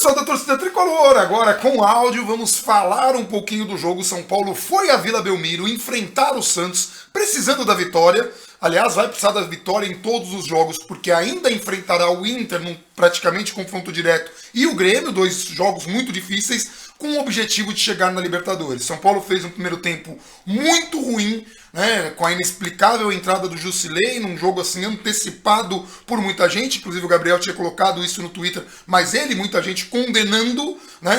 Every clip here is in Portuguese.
Pessoal da torcida tricolor, agora com áudio, vamos falar um pouquinho do jogo. São Paulo foi à Vila Belmiro enfrentar o Santos, precisando da vitória. Aliás, vai precisar da vitória em todos os jogos, porque ainda enfrentará o Inter num praticamente confronto direto e o Grêmio, dois jogos muito difíceis, com o objetivo de chegar na Libertadores. São Paulo fez um primeiro tempo muito ruim, né, com a inexplicável entrada do Jusilei, num jogo assim antecipado por muita gente, inclusive o Gabriel tinha colocado isso no Twitter, mas ele, muita gente condenando, né,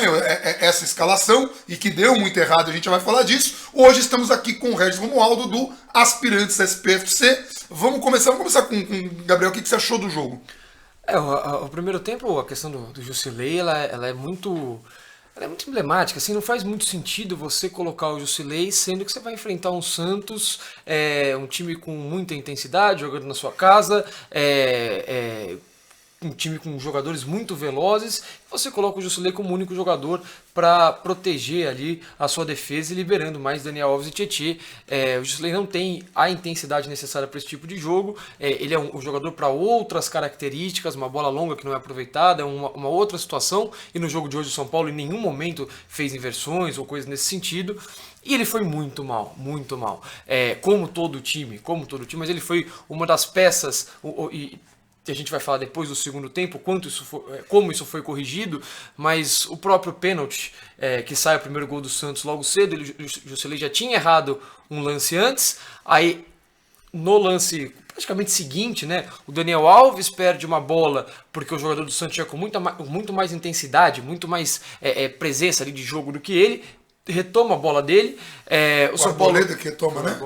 essa escalação, e que deu muito errado, a gente já vai falar disso. Hoje estamos aqui com o Regis Romualdo, do Aspirantes SPFC. Vamos começar com o Gabriel, o que você achou do jogo? O primeiro tempo, a questão do Jusilei, ela é muito emblemática, assim, não faz muito sentido você colocar o Jusilei, sendo que você vai enfrentar um Santos, um time com muita intensidade, jogando na sua casa, um time com jogadores muito velozes, você coloca o Jusilei como único jogador para proteger ali a sua defesa e liberando mais Daniel Alves e Tietê. O Jusilei não tem a intensidade necessária para esse tipo de jogo, ele é um jogador para outras características, uma bola longa que não é aproveitada, é uma outra situação, e no jogo de hoje o São Paulo em nenhum momento fez inversões ou coisas nesse sentido. E ele foi muito mal, muito mal. Como todo time, mas ele foi uma das peças, que a gente vai falar depois do segundo tempo, como isso foi corrigido, mas o próprio pênalti, que sai o primeiro gol do Santos logo cedo, o Jusilei já tinha errado um lance antes, aí no lance praticamente seguinte, né, o Daniel Alves perde uma bola porque o jogador do Santos tinha com muito mais intensidade, muito mais presença ali de jogo do que ele, retoma a bola dele. O São Arboleda que retoma, né?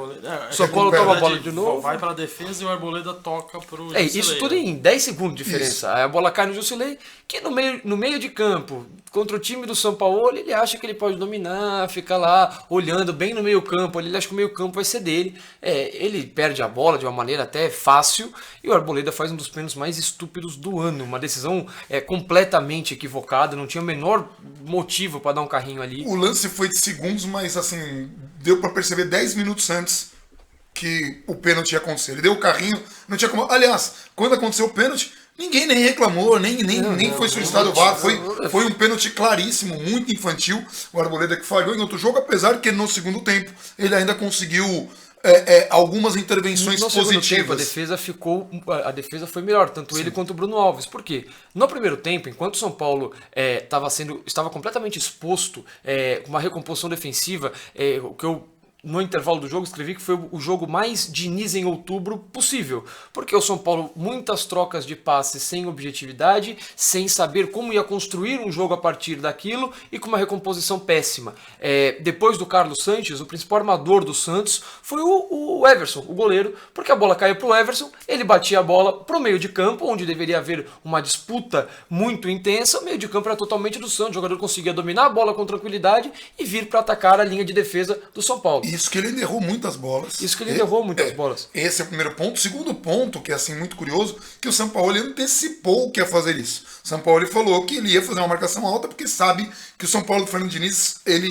O São Paulo toma a bola de novo. Vai para a defesa e o Arboleda toca para o Jusilei. Isso tudo em 10 segundos de diferença. Aí a bola cai no Jusilei, que no meio de campo, contra o time do São Paulo, ele acha que ele pode dominar, fica lá olhando bem no meio campo, ele acha que o meio campo vai ser dele. Ele perde a bola de uma maneira até fácil, e o Arboleda faz um dos pênaltis mais estúpidos do ano. Uma decisão completamente equivocada, não tinha o menor motivo para dar um carrinho ali. O lance foi de segundos, mas assim, deu para perceber 10 minutos antes que o pênalti ia acontecer. Ele deu o carrinho, não tinha como. Aliás, quando aconteceu o pênalti, ninguém nem reclamou, nem foi solicitado o VAR. Foi um pênalti claríssimo, muito infantil. O Arboleda que falhou em outro jogo, apesar que no segundo tempo ele ainda conseguiu algumas intervenções positivas. Tempo, a defesa foi melhor, tanto ele quanto o Bruno Alves. Por quê? No primeiro tempo, enquanto o São Paulo estava completamente exposto, com uma recomposição defensiva, o que eu no intervalo do jogo escrevi que foi o jogo mais Diniz em outubro possível, porque o São Paulo, muitas trocas de passes sem objetividade, sem saber como ia construir um jogo a partir daquilo e com uma recomposição péssima. Depois do Carlos Sanches, o principal armador do Santos foi o Everson, o goleiro, porque a bola caiu para o Everson, ele batia a bola para o meio de campo, onde deveria haver uma disputa muito intensa, o meio de campo era totalmente do Santos, o jogador conseguia dominar a bola com tranquilidade e vir para atacar a linha de defesa do São Paulo. Isso que ele errou muitas bolas. Bolas. Esse é o primeiro ponto. Segundo ponto, que é assim muito curioso, que o São Paulo antecipou que ia fazer isso. O São Paulo falou que ele ia fazer uma marcação alta porque sabe que o São Paulo do Fernando Diniz, ele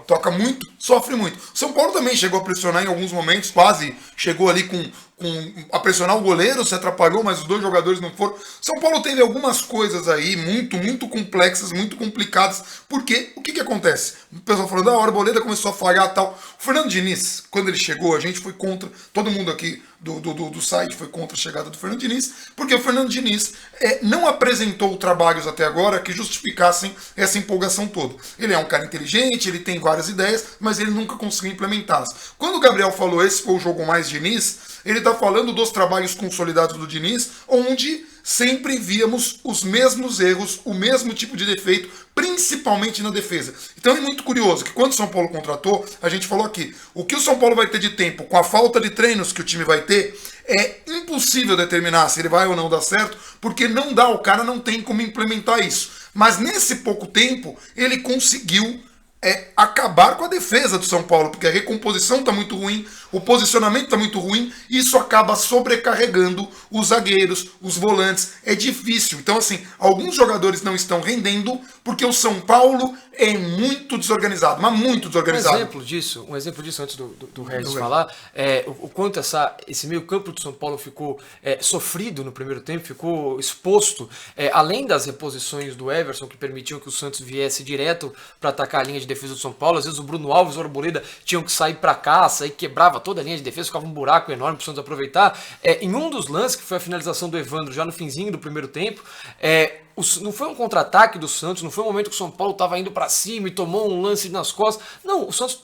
toca muito, sofre muito. O São Paulo também chegou a pressionar em alguns momentos, quase chegou ali a pressionar o goleiro, se atrapalhou, mas os dois jogadores não foram. São Paulo teve algumas coisas aí muito complexas, muito complicadas, porque o que acontece? O pessoal falando, a Arboleda começou a falhar e tal. O Fernando Diniz, quando ele chegou, a gente foi contra, todo mundo aqui do site foi contra a chegada do Fernando Diniz, porque o Fernando Diniz não apresentou trabalhos até agora que justificassem essa empolgação toda. Ele é um cara inteligente, ele tem várias ideias, mas ele nunca conseguiu implementá-las. Quando o Gabriel falou esse foi o jogo mais Diniz, ele está falando dos trabalhos consolidados do Diniz, onde sempre víamos os mesmos erros, o mesmo tipo de defeito, principalmente na defesa. Então é muito curioso que quando o São Paulo contratou, a gente falou aqui, o que o São Paulo vai ter de tempo com a falta de treinos que o time vai ter, é impossível determinar se ele vai ou não dar certo, porque não dá, o cara não tem como implementar isso. Mas nesse pouco tempo, ele conseguiu acabar com a defesa do São Paulo, porque a recomposição está muito ruim, o posicionamento está muito ruim, e isso acaba sobrecarregando os zagueiros, os volantes. É difícil. Então, assim, alguns jogadores não estão rendendo porque o São Paulo é muito desorganizado, mas muito desorganizado. Um exemplo disso antes do Regis falar, o quanto esse meio campo do São Paulo ficou sofrido no primeiro tempo, ficou exposto, além das reposições do Everson, que permitiam que o Santos viesse direto para atacar a linha de defesa do São Paulo. Às vezes o Bruno Alves e o Arboleda tinham que sair para caça e quebrava toda a linha de defesa, ficava um buraco enorme para o Santos aproveitar. Em um dos lances, que foi a finalização do Evandro já no finzinho do primeiro tempo, não foi um contra-ataque do Santos, não foi um momento que o São Paulo estava indo para cima e tomou um lance nas costas. Não, o Santos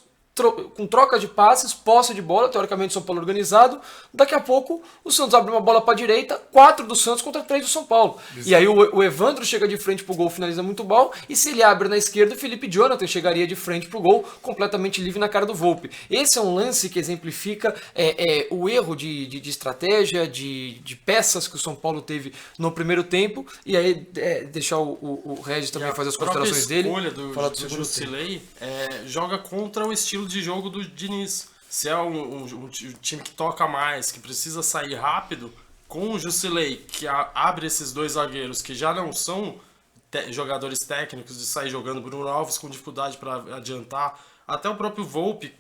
com troca de passes, posse de bola, teoricamente o São Paulo organizado, daqui a pouco o Santos abre uma bola para a direita, 4 do Santos contra 3 do São Paulo. Exato. E aí o Evandro chega de frente pro gol, finaliza muito mal, e se ele abre na esquerda, o Felipe Jonathan chegaria de frente pro gol, completamente livre na cara do Volpi. Esse é um lance que exemplifica o erro de estratégia, de peças que o São Paulo teve no primeiro tempo, e aí deixar o Regis também fazer as considerações dele. A escolha do Jusilei joga contra o estilo de jogo do Diniz. Se é um time que toca mais, que precisa sair rápido, com o Jusilei, que abre esses dois zagueiros que já não são jogadores técnicos de sair jogando, Bruno Alves com dificuldade para adiantar, até o próprio Volpi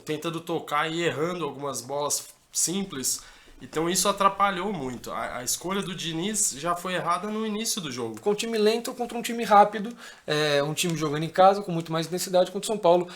tentando tocar e errando algumas bolas simples. Então isso atrapalhou muito. A escolha do Diniz já foi errada no início do jogo. Com um time lento contra um time rápido, um time jogando em casa com muito mais intensidade contra o São Paulo.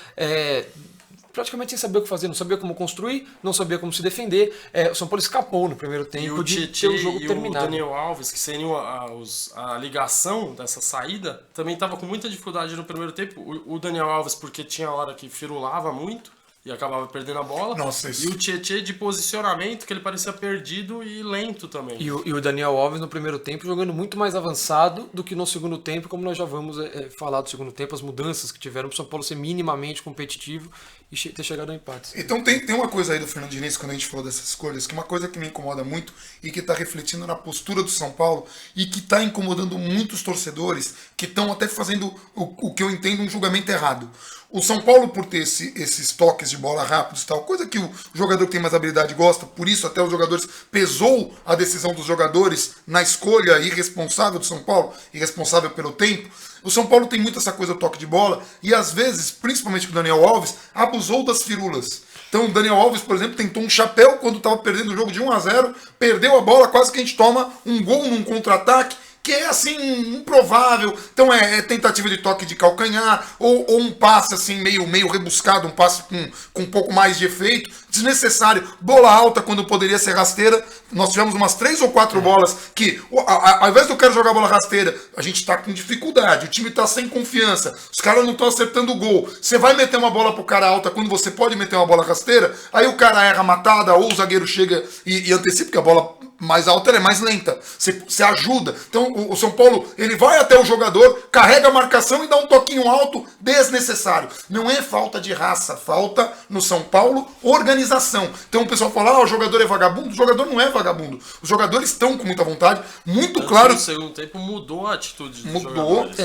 Praticamente sem saber o que fazer, não sabia como construir, não sabia como se defender. O São Paulo escapou no primeiro tempo de ter o jogo terminado. O Daniel Alves, que seriam a ligação dessa saída, também estava com muita dificuldade no primeiro tempo. O Daniel Alves, porque tinha hora que firulava muito e acabava perdendo a bola. Nossa, isso. E o Tietê de posicionamento, que ele parecia perdido e lento também. E o Daniel Alves no primeiro tempo jogando muito mais avançado do que no segundo tempo, como nós já vamos falar do segundo tempo, as mudanças que tiveram para o São Paulo ser minimamente competitivo e ter chegado a empates. Então tem uma coisa aí do Fernando Diniz, quando a gente falou dessas escolhas, que é uma coisa que me incomoda muito e que está refletindo na postura do São Paulo e que está incomodando muitos torcedores que estão até fazendo o que eu entendo um julgamento errado. O São Paulo, por ter esses toques de bola rápidos e tal, coisa que o jogador que tem mais habilidade gosta, por isso até os jogadores, pesou a decisão dos jogadores na escolha irresponsável do São Paulo, irresponsável pelo tempo. O São Paulo tem muito essa coisa do toque de bola e às vezes, principalmente com o Daniel Alves, abusou das firulas. Então o Daniel Alves, por exemplo, tentou um chapéu quando estava perdendo o jogo de 1-0, perdeu a bola, quase que a gente toma um gol num contra-ataque, que é assim, improvável. Então é tentativa de toque de calcanhar, ou um passe assim meio rebuscado, um passe com um pouco mais de efeito, desnecessário. Bola alta quando poderia ser rasteira. Nós tivemos umas 3 ou 4 bolas que, ao invés do cara jogar bola rasteira, a gente tá com dificuldade, o time tá sem confiança, os caras não estão acertando o gol. Você vai meter uma bola pro cara alta quando você pode meter uma bola rasteira, aí o cara erra a matada, ou o zagueiro chega e antecipa, porque a bola mais alta ela é mais lenta. Você ajuda. Então o São Paulo, ele vai até o jogador, carrega a marcação e dá um toquinho alto desnecessário. Não é falta de raça, falta no São Paulo organização. Então o pessoal fala, o jogador é vagabundo. O jogador não é vagabundo. Os jogadores estão com muita vontade. Muito claro. No segundo tempo mudou a atitude dos jogadores.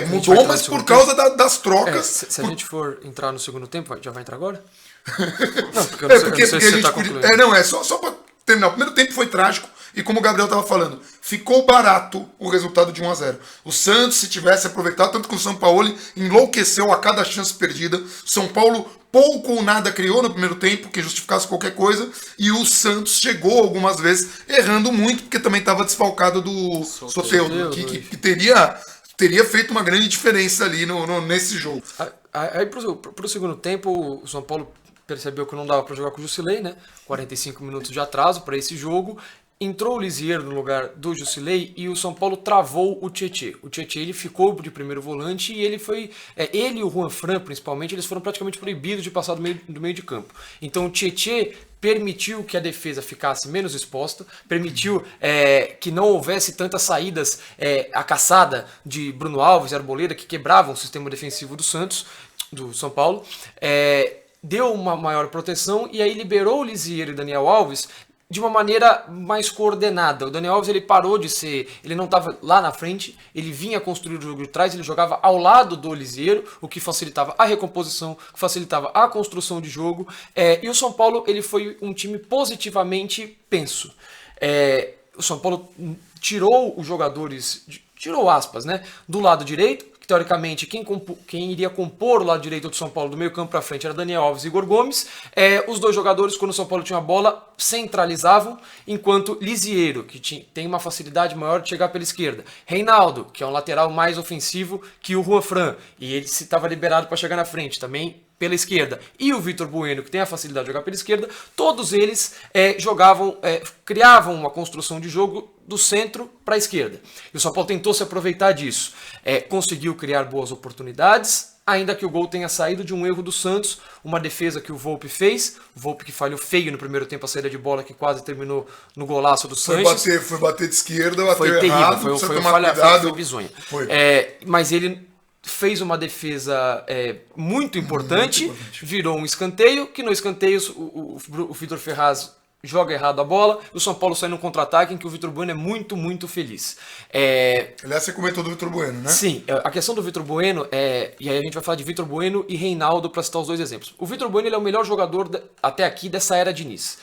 Mudou, mas por causa das trocas. Se a gente for entrar no segundo tempo, já vai entrar agora? Não, porque eu não sei se você tá concluindo. Só pra terminar. O primeiro tempo foi trágico e como o Gabriel estava falando, ficou barato o resultado de 1-0. O Santos, se tivesse aproveitado, tanto que o Sampaoli enlouqueceu a cada chance perdida. O São Paulo pouco ou nada criou no primeiro tempo que justificasse qualquer coisa e o Santos chegou algumas vezes errando muito porque também estava desfalcado do Soteldo, que teria feito uma grande diferença ali nesse jogo. Aí pro segundo tempo o São Paulo percebeu que não dava para jogar com o Jusilei, né? 45 minutos de atraso para esse jogo. Entrou o Lisiero no lugar do Jusilei e o São Paulo travou o Tietê. O Tietê ele ficou de primeiro volante e ele foi... ele e o Juan Fran, principalmente, eles foram praticamente proibidos de passar do meio de campo. Então o Tietê permitiu que a defesa ficasse menos exposta, permitiu que não houvesse tantas saídas a caçada de Bruno Alves e Arboleda, que quebravam o sistema defensivo do São Paulo. Deu uma maior proteção e aí liberou o Lisiero e Daniel Alves de uma maneira mais coordenada. O Daniel Alves ele parou de ser, ele não estava lá na frente, ele vinha construir o jogo de trás, ele jogava ao lado do Lisieiro, o que facilitava a recomposição, facilitava a construção de jogo. E o São Paulo ele foi um time positivamente penso. O São Paulo tirou os jogadores, tirou aspas, né, do lado direito. Teoricamente, quem iria compor o lado direito do São Paulo do meio campo para frente era Daniel Alves e Igor Gomes. Os dois jogadores, quando o São Paulo tinha a bola, centralizavam, enquanto Lisieiro, que tem uma facilidade maior de chegar pela esquerda. Reinaldo, que é um lateral mais ofensivo que o Juan Fran, e ele estava liberado para chegar na frente também pela esquerda. E o Vitor Bueno, que tem a facilidade de jogar pela esquerda, todos eles criavam uma construção de jogo do centro para a esquerda. E o São Paulo tentou se aproveitar disso. Conseguiu criar boas oportunidades, ainda que o gol tenha saído de um erro do Santos, uma defesa que o Volpi fez, o Volpi que falhou feio no primeiro tempo, a saída de bola que quase terminou no golaço do Sanches. Foi bater de esquerda, bateu foi errado, terrível, foi uma falha, foi bizonha. Foi. Mas ele fez uma defesa muito importante, virou um escanteio, que no escanteio o Vitor Ferraz joga errado a bola, e o São Paulo sai no contra-ataque em que o Vitor Bueno é muito, muito feliz. Aliás, você comentou do Vitor Bueno, né? Sim, a questão do Vitor Bueno, e aí a gente vai falar de Vitor Bueno e Reinaldo para citar os dois exemplos. O Vitor Bueno ele é o melhor jogador até aqui dessa era Diniz.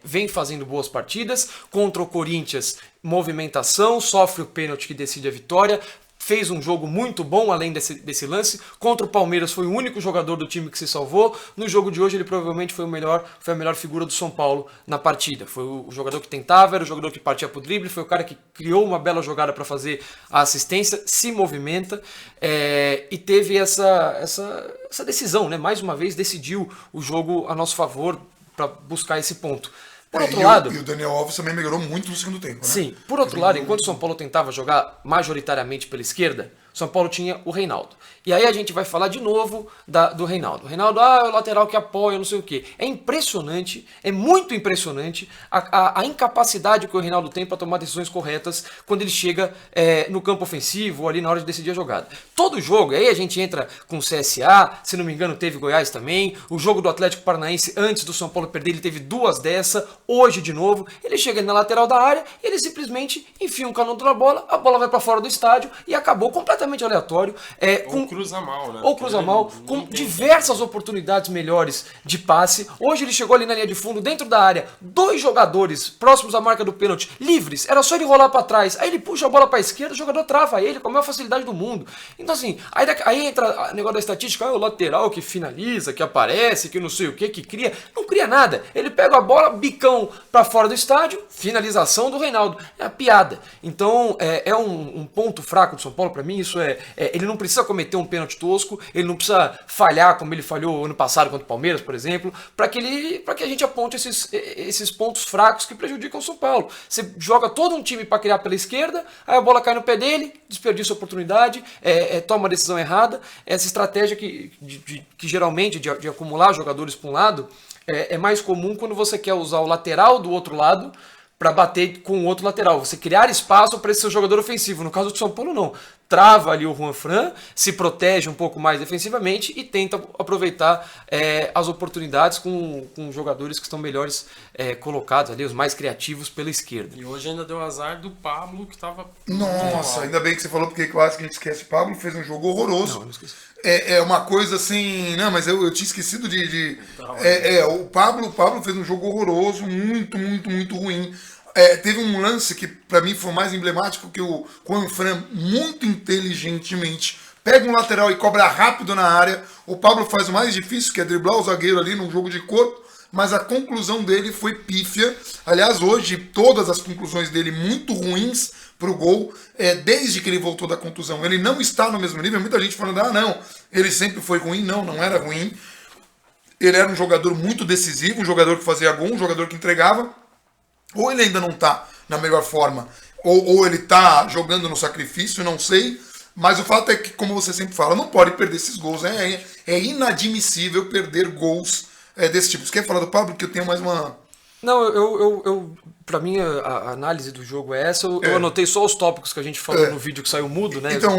Vem fazendo boas partidas, contra o Corinthians, movimentação, sofre o pênalti que decide a vitória, fez um jogo muito bom além desse lance. Contra o Palmeiras foi o único jogador do time que se salvou. No jogo de hoje ele provavelmente foi a melhor figura do São Paulo na partida. Foi o jogador que tentava, era o jogador que partia pro drible, foi o cara que criou uma bela jogada para fazer a assistência, se movimenta e teve essa decisão, né? Mais uma vez decidiu o jogo a nosso favor para buscar esse ponto. Por outro lado, e o Daniel Alves também melhorou muito no segundo tempo, né? Sim, por outro lado, enquanto o São Paulo tentava jogar majoritariamente pela esquerda, o São Paulo tinha o Reinaldo. E aí a gente vai falar de novo do Reinaldo. O Reinaldo, é o lateral que apoia, não sei o quê. É impressionante, é muito impressionante a incapacidade que o Reinaldo tem para tomar decisões corretas quando ele chega no campo ofensivo ou ali na hora de decidir a jogada. Todo jogo, aí a gente entra com o CSA, se não me engano teve Goiás também, o jogo do Atlético Paranaense antes do São Paulo perder, ele teve duas dessa, hoje de novo, ele chega na lateral da área, ele simplesmente enfia um canudo na bola, a bola vai para fora do estádio e acabou completamente aleatório. Cruza mal, né? Ou cruza mal, com diversas oportunidades melhores de passe. Hoje ele chegou ali na linha de fundo, dentro da área, dois jogadores próximos à marca do pênalti, livres, era só ele rolar para trás, aí ele puxa a bola para a esquerda, o jogador trava ele com a maior facilidade do mundo. Então assim, aí entra o negócio da estatística, o lateral que finaliza, que aparece, que não sei o que cria, não cria nada. Ele pega a bola, bicão para fora do estádio, finalização do Reinaldo. É a piada. Então é um ponto fraco do São Paulo para mim, isso ele não precisa cometer um pênalti tosco, ele não precisa falhar como ele falhou ano passado contra o Palmeiras, por exemplo, para que a gente aponte esses pontos fracos que prejudicam o São Paulo. Você joga todo um time para criar pela esquerda, aí a bola cai no pé dele, desperdiça a oportunidade, toma a decisão errada. Essa estratégia que geralmente de acumular jogadores para um lado é mais comum quando você quer usar o lateral do outro lado para bater com o outro lateral. Você criar espaço para esse seu jogador ofensivo. No caso do São Paulo, não. Trava ali o Juan Fran, se protege um pouco mais defensivamente e tenta aproveitar as oportunidades com jogadores que estão melhores colocados ali, os mais criativos pela esquerda. E hoje ainda deu azar do Pablo, que estava... Nossa, ainda bem que você falou, porque quase que a gente esquece. O Pablo fez um jogo horroroso. Não esqueci. É uma coisa assim... Não, mas eu tinha esquecido o Pablo fez um jogo horroroso, muito, muito, muito ruim. Teve um lance que pra mim foi o mais emblemático, que o Juan Fran muito inteligentemente pega um lateral e cobra rápido na área. O Pablo faz o mais difícil, que é driblar o zagueiro ali num jogo de corpo, mas a conclusão dele foi pífia. Aliás, hoje todas as conclusões dele muito ruins pro gol, desde que ele voltou da contusão. Ele não está no mesmo nível. Muita gente falando, não, ele sempre foi ruim. Não era ruim. Ele era um jogador muito decisivo, um jogador que fazia gol, um jogador que entregava. Ou ele ainda não está na melhor forma, ou ele está jogando no sacrifício, não sei. Mas o fato é que, como você sempre fala, não pode perder esses gols. É inadmissível perder gols desse tipo. Você quer falar do Pablo? Porque eu tenho mais uma... Não, eu pra mim a análise do jogo é essa. Eu anotei só os tópicos que a gente falou no vídeo que saiu mudo, né? Então,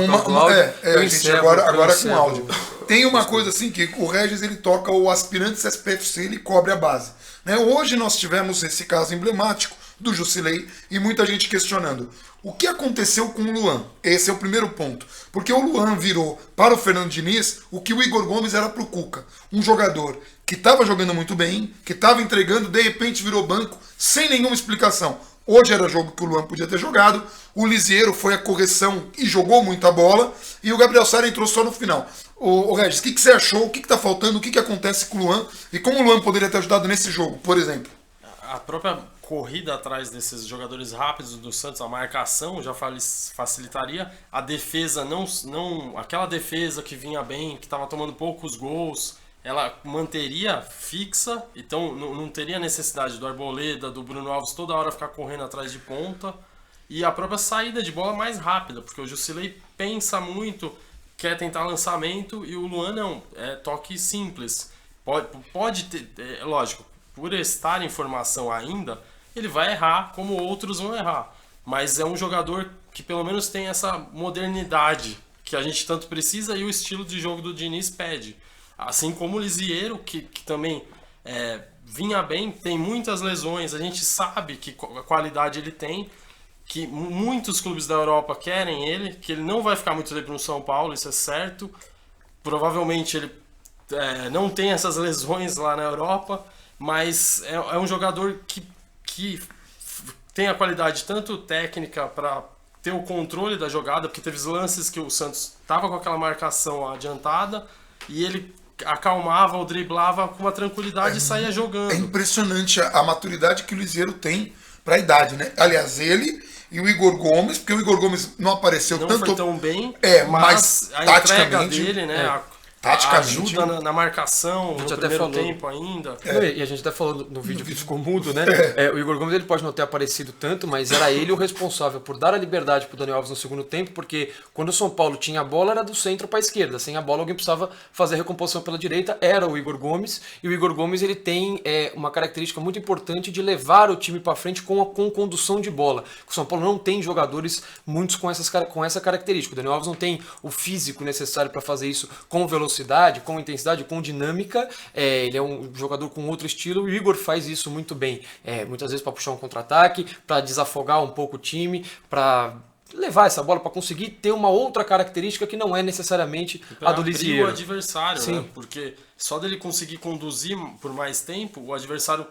gente, agora com áudio. Tem uma coisa assim que o Regis ele toca o Aspirantes SPFC, ele cobre a base. Né? Hoje nós tivemos esse caso emblemático do Jusilei e muita gente questionando. O que aconteceu com o Luan? Esse é o primeiro ponto. Porque o Luan virou para o Fernando Diniz o que o Igor Gomes era para o Cuca. Um jogador que estava jogando muito bem, que estava entregando, de repente virou banco sem nenhuma explicação. Hoje era jogo que o Luan podia ter jogado, o Lisieiro foi a correção e jogou muita bola, e o Gabriel Sara entrou só no final. O Regis, o que você achou? O que está faltando? O que acontece com o Luan? E como o Luan poderia ter ajudado nesse jogo, por exemplo? A própria corrida atrás desses jogadores rápidos do Santos, a marcação já facilitaria. A defesa, aquela defesa que vinha bem, que estava tomando poucos gols, ela manteria fixa, então não teria necessidade do Arboleda, do Bruno Alves toda hora ficar correndo atrás de ponta. E a própria saída de bola mais rápida, porque o Jusilei pensa muito, quer tentar lançamento, e o Luan não, é toque simples. Pode ter, lógico, por estar em formação ainda, ele vai errar como outros vão errar. Mas é um jogador que pelo menos tem essa modernidade que a gente tanto precisa e o estilo de jogo do Diniz pede. Assim como o Lisieiro, que também vinha bem, tem muitas lesões, a gente sabe que a qualidade ele tem, que muitos clubes da Europa querem ele, que ele não vai ficar muito tempo no São Paulo, isso é certo. Provavelmente ele não tem essas lesões lá na Europa, mas é um jogador que tem a qualidade tanto técnica para ter o controle da jogada, porque teve lances que o Santos estava com aquela marcação adiantada e ele acalmava ou driblava com uma tranquilidade e saía jogando. É impressionante a maturidade que o Lisieiro tem para a idade, né? Aliás, ele e o Igor Gomes, porque o Igor Gomes não apareceu não tanto... foi tão bem, mas a taticamente, entrega dele, né? taticamente, ajuda na marcação, no primeiro tempo ainda. E a gente até falou no vídeo que ficou mudo, né? O Igor Gomes ele pode não ter aparecido tanto, mas era ele o responsável por dar a liberdade para o Daniel Alves no segundo tempo, porque quando o São Paulo tinha a bola era do centro para a esquerda. Sem a bola alguém precisava fazer a recomposição pela direita, era o Igor Gomes. E o Igor Gomes ele tem uma característica muito importante de levar o time para frente com condução de bola. O São Paulo não tem jogadores muitos com essa característica. O Daniel Alves não tem o físico necessário para fazer isso com velocidade, com intensidade, com dinâmica. Ele é um jogador com outro estilo e o Igor faz isso muito bem. Muitas vezes para puxar um contra-ataque, para desafogar um pouco o time, para levar essa bola, para conseguir ter uma outra característica que não é necessariamente a do Lisieiro. O adversário, né? Porque só dele conseguir conduzir por mais tempo, o adversário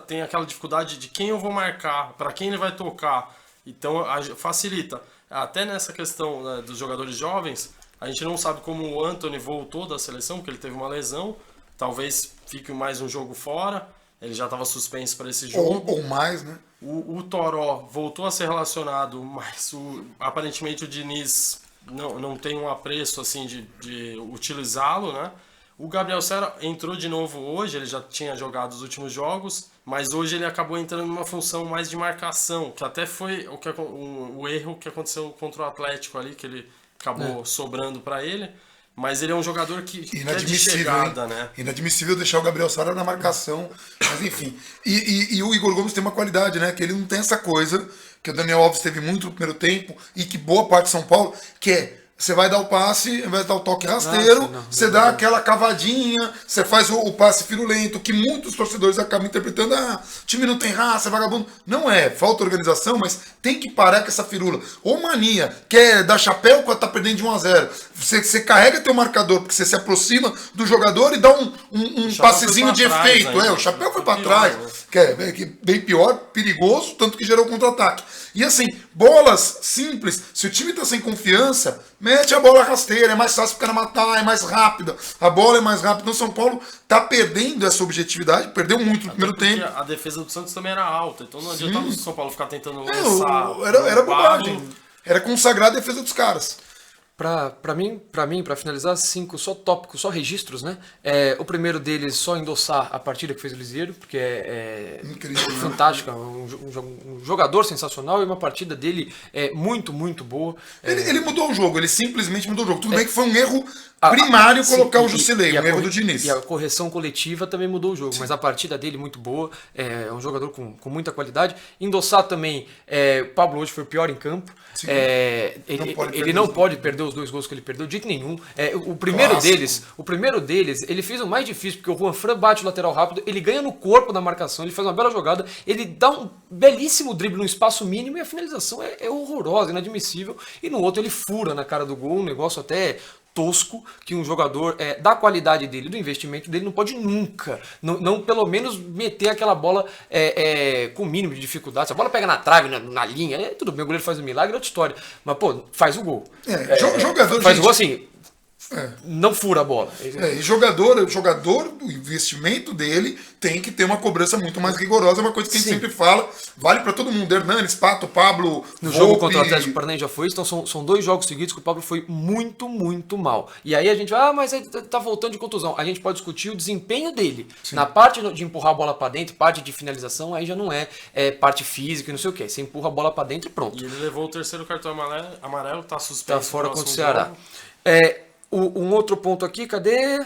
tem aquela dificuldade de quem eu vou marcar, para quem ele vai tocar. Então facilita. Até nessa questão, né, dos jogadores jovens, a gente não sabe como o Antony voltou da seleção, porque ele teve uma lesão. Talvez fique mais um jogo fora. Ele já estava suspenso para esse jogo. Ou mais, né? O Toró voltou a ser relacionado, mas aparentemente o Diniz não tem um apreço assim, de utilizá-lo, né? O Gabriel Sara entrou de novo hoje, ele já tinha jogado os últimos jogos, mas hoje ele acabou entrando numa função mais de marcação, que até foi o erro que aconteceu contra o Atlético ali, que ele acabou sobrando para ele, mas ele é um jogador que é de chegada, né? Inadmissível deixar o Gabriel Sara na marcação, mas enfim. E o Igor Gomes tem uma qualidade, né? Que ele não tem essa coisa que o Daniel Alves teve muito no primeiro tempo e que boa parte de São Paulo, que é você vai dar o passe, ao invés de dar o toque rasteiro, você dá aquela cavadinha, você faz o passe firulento, que muitos torcedores acabam interpretando, o time não tem raça, é vagabundo. Não é, falta organização, mas tem que parar com essa firula. Ou mania, quer dar chapéu quando tá perdendo de 1-0. Você carrega teu marcador, porque você se aproxima do jogador e dá um passezinho de efeito. O chapéu foi para trás, né? Que é bem pior, perigoso, tanto que gerou contra-ataque. E assim, bolas simples, se o time tá sem confiança, mete a bola rasteira, é mais fácil pro cara matar, é mais rápida, a bola é mais rápida. Então o São Paulo tá perdendo essa objetividade, perdeu muito no primeiro tempo. A defesa do Santos também era alta, então não adiantava o São Paulo ficar tentando lançar. Era bobagem, era consagrar a defesa dos caras. Para mim, para finalizar, 5 só tópicos, só registros, né? O primeiro deles, só endossar a partida que fez o Lisieiro, porque é fantástica, um jogador sensacional e uma partida dele muito, muito boa. Ele mudou o jogo, ele simplesmente mudou o jogo. Tudo bem que foi um erro primário colocar o Jusilei, um erro do Diniz. E a correção coletiva também mudou o jogo, mas a partida dele muito boa, é um jogador com muita qualidade. Endossar também, o Pablo hoje foi o pior em campo. Ele não pode perder os 2 gols que ele perdeu, de jeito nenhum. O primeiro deles, ele fez o mais difícil, porque o Juan Fran bate o lateral rápido, ele ganha no corpo da marcação, ele faz uma bela jogada, ele dá um belíssimo drible no espaço mínimo e a finalização é horrorosa, inadmissível. E no outro ele fura na cara do gol, um negócio até tosco, que um jogador da qualidade dele, do investimento dele, não pode nunca, não pelo menos meter aquela bola com o mínimo de dificuldade. Se a bola pega na trave, na linha, tudo bem, o goleiro faz um milagre, é outra história. Mas, pô, faz o gol. Jogador, faz o gol assim, não fura a bola. E jogador, o investimento dele tem que ter uma cobrança muito mais rigorosa, é uma coisa que a gente sempre fala, vale para todo mundo, Hernanes, Pato, Pablo, no jogo contra o Atlético Paranaense já foi isso, então são 2 jogos seguidos que o Pablo foi muito, muito mal. E aí a gente vai, mas ele tá voltando de contusão. A gente pode discutir o desempenho dele. Sim. Na parte de empurrar a bola para dentro, parte de finalização, aí já não parte física e não sei o que. Você empurra a bola para dentro e pronto. E ele levou o 3º cartão amarelo, tá suspenso. Tá fora contra o Ceará. Um outro ponto aqui, cadê?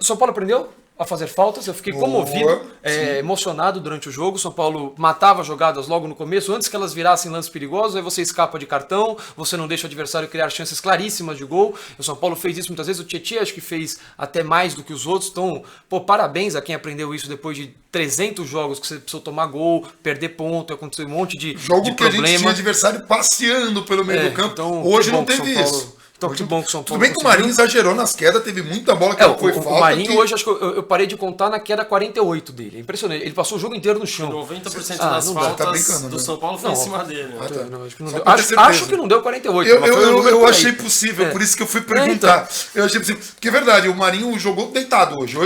O São Paulo aprendeu a fazer faltas, eu fiquei comovido, emocionado durante o jogo. O São Paulo matava jogadas logo no começo, antes que elas virassem lances perigosos, aí você escapa de cartão, você não deixa o adversário criar chances claríssimas de gol. O São Paulo fez isso muitas vezes, o Tietchan acho que fez até mais do que os outros, então, parabéns a quem aprendeu isso depois de 300 jogos que você precisou tomar gol, perder ponto, aconteceu um monte de jogo que problema. A gente tinha adversário passeando pelo meio do campo, então, hoje não teve isso. Então, que bom que o São Paulo. Tudo bem que o Marinho exagerou nas quedas, teve muita bola que não foi falta. O Marinho hoje, acho que eu parei de contar na queda 48 dele. É impressionante. Ele passou o jogo inteiro no chão. 90% das faltas do São Paulo foi em cima dele. Acho que não deu. Acho que não deu 48. Eu achei possível, por isso que eu fui perguntar. Eu achei possível. Porque é verdade, o Marinho jogou deitado hoje.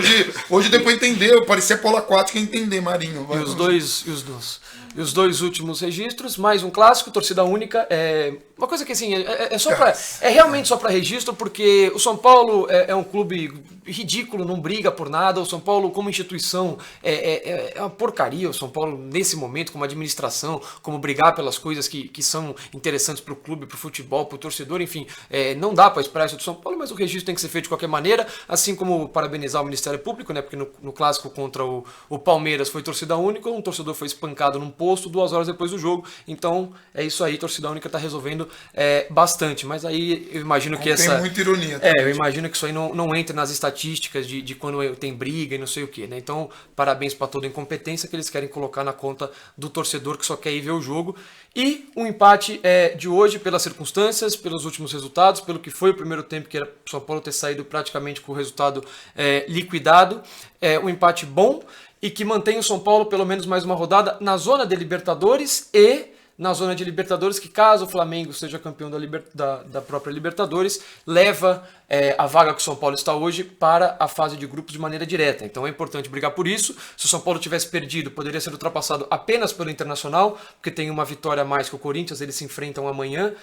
Hoje deu pra entender, parecia polo aquático entender, Marinho. E os 2 últimos registros, mais um clássico, torcida única. Uma coisa que assim, é realmente só para registro, porque o São Paulo é um clube ridículo, não briga por nada. O São Paulo, como instituição, é uma porcaria. O São Paulo, nesse momento, como administração, como brigar pelas coisas que são interessantes para o clube, para o futebol, para o torcedor, enfim, não dá para esperar isso do São Paulo, mas o registro tem que ser feito de qualquer maneira, assim como parabenizar o Ministério Público, né? Porque no clássico contra o Palmeiras foi torcida única, um torcedor foi espancado num posto 2 horas depois do jogo. Então é isso aí, torcida única está resolvendo bastante, mas aí eu imagino que tem muita ironia. Eu imagino que isso aí não entra nas estatísticas de quando tem briga e não sei o que, né? Então parabéns para toda a incompetência que eles querem colocar na conta do torcedor que só quer ir ver o jogo. E um empate de hoje, pelas circunstâncias, pelos últimos resultados, pelo que foi o primeiro tempo, que era o São Paulo ter saído praticamente com o resultado liquidado. Um empate bom e que mantém o São Paulo pelo menos mais uma rodada na zona de Libertadores e na zona de Libertadores, que caso o Flamengo seja campeão da própria Libertadores, leva a vaga que o São Paulo está hoje para a fase de grupos de maneira direta. Então é importante brigar por isso. Se o São Paulo tivesse perdido, poderia ser ultrapassado apenas pelo Internacional, porque tem uma vitória a mais que o Corinthians, eles se enfrentam amanhã,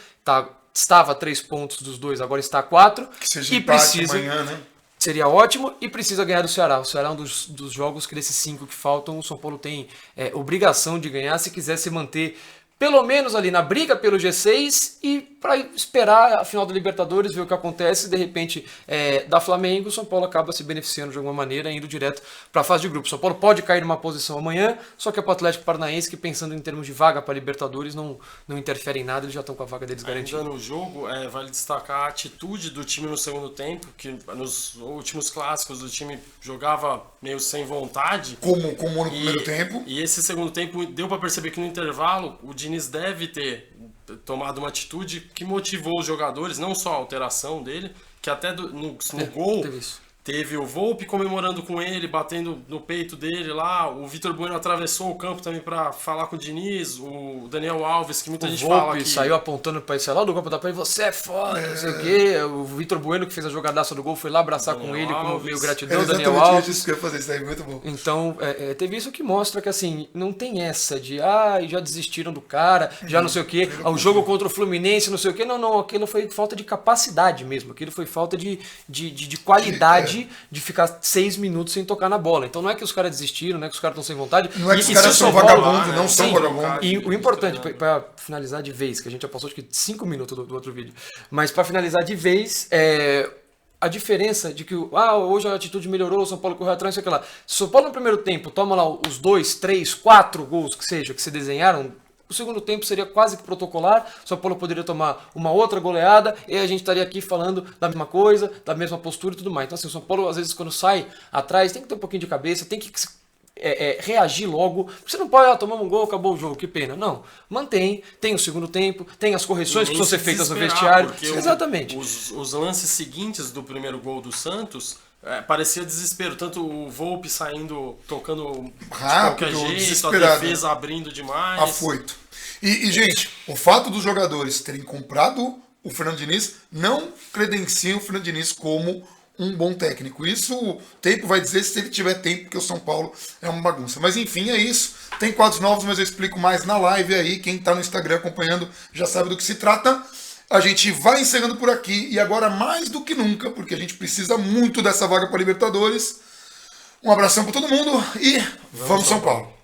estava a 3 pontos dos dois, agora está a 4. Que seja empate amanhã, né? Seria ótimo e precisa ganhar do Ceará. O Ceará é um dos jogos que desses 5 que faltam, o São Paulo tem obrigação de ganhar se quiser se manter pelo menos ali na briga pelo G6 e para esperar a final da Libertadores, ver o que acontece, de repente da Flamengo, o São Paulo acaba se beneficiando de alguma maneira, indo direto para a fase de grupo. O São Paulo pode cair numa posição amanhã, só que é para o Atlético Paranaense, que pensando em termos de vaga para a Libertadores, não interfere em nada, eles já estão com a vaga deles garantida. Ainda no jogo, vale destacar a atitude do time no segundo tempo, que nos últimos clássicos o time jogava meio sem vontade. Como no primeiro tempo. E esse segundo tempo deu para perceber que no intervalo o Diniz deve ter tomado uma atitude que motivou os jogadores, não só a alteração dele, que até no gol teve o Volpi comemorando com ele, batendo no peito dele lá, o Vitor Bueno atravessou o campo também para falar com o Diniz, o Daniel Alves, que muita gente fala que... saiu apontando para esse lá do campo da praia, você é foda, não sei o quê, o Vitor Bueno que fez a jogadaça do gol foi lá abraçar com ele, como meio gratidão, Daniel Alves. Isso que eu ia fazer, isso aí, muito bom. Então, teve isso que mostra que assim, não tem essa de, já desistiram do cara, já não sei o quê, o jogo contra o Fluminense, não sei o quê, não, aquilo foi falta de capacidade mesmo, aquilo foi falta de qualidade, de ficar 6 minutos sem tocar na bola. Então não é que os caras desistiram, não é que os caras estão sem vontade. Não é que os caras são vagabundos, não são vagabundos. E o importante, para finalizar de vez, que a gente já passou acho que 5 minutos do outro vídeo, mas para finalizar de vez, a diferença de que hoje a atitude melhorou, o São Paulo correu atrás, sei lá. Se o São Paulo no primeiro tempo toma lá os 2, 3, 4 gols que se desenharam, o segundo tempo seria quase que protocolar, o São Paulo poderia tomar uma outra goleada e a gente estaria aqui falando da mesma coisa, da mesma postura e tudo mais. Então assim, o São Paulo às vezes quando sai atrás tem que ter um pouquinho de cabeça, tem que reagir logo. Você não pode, tomar um gol, acabou o jogo, que pena. Não, mantém, tem o segundo tempo, tem as correções que precisam ser feitas no vestiário. Exatamente. Os lances seguintes do primeiro gol do Santos parecia desespero, tanto o Volpi saindo, tocando rápido, de qualquer jeito, a defesa abrindo demais. Afoito. E, gente, o fato dos jogadores terem comprado o Fernando Diniz não credencia o Fernando Diniz como um bom técnico. Isso o tempo vai dizer, se ele tiver tempo, porque o São Paulo é uma bagunça. Mas enfim, é isso. Tem quadros novos, mas eu explico mais na live aí. Quem está no Instagram acompanhando já sabe do que se trata. A gente vai encerrando por aqui e agora mais do que nunca, porque a gente precisa muito dessa vaga para Libertadores. Um abração para todo mundo e vamos São Paulo!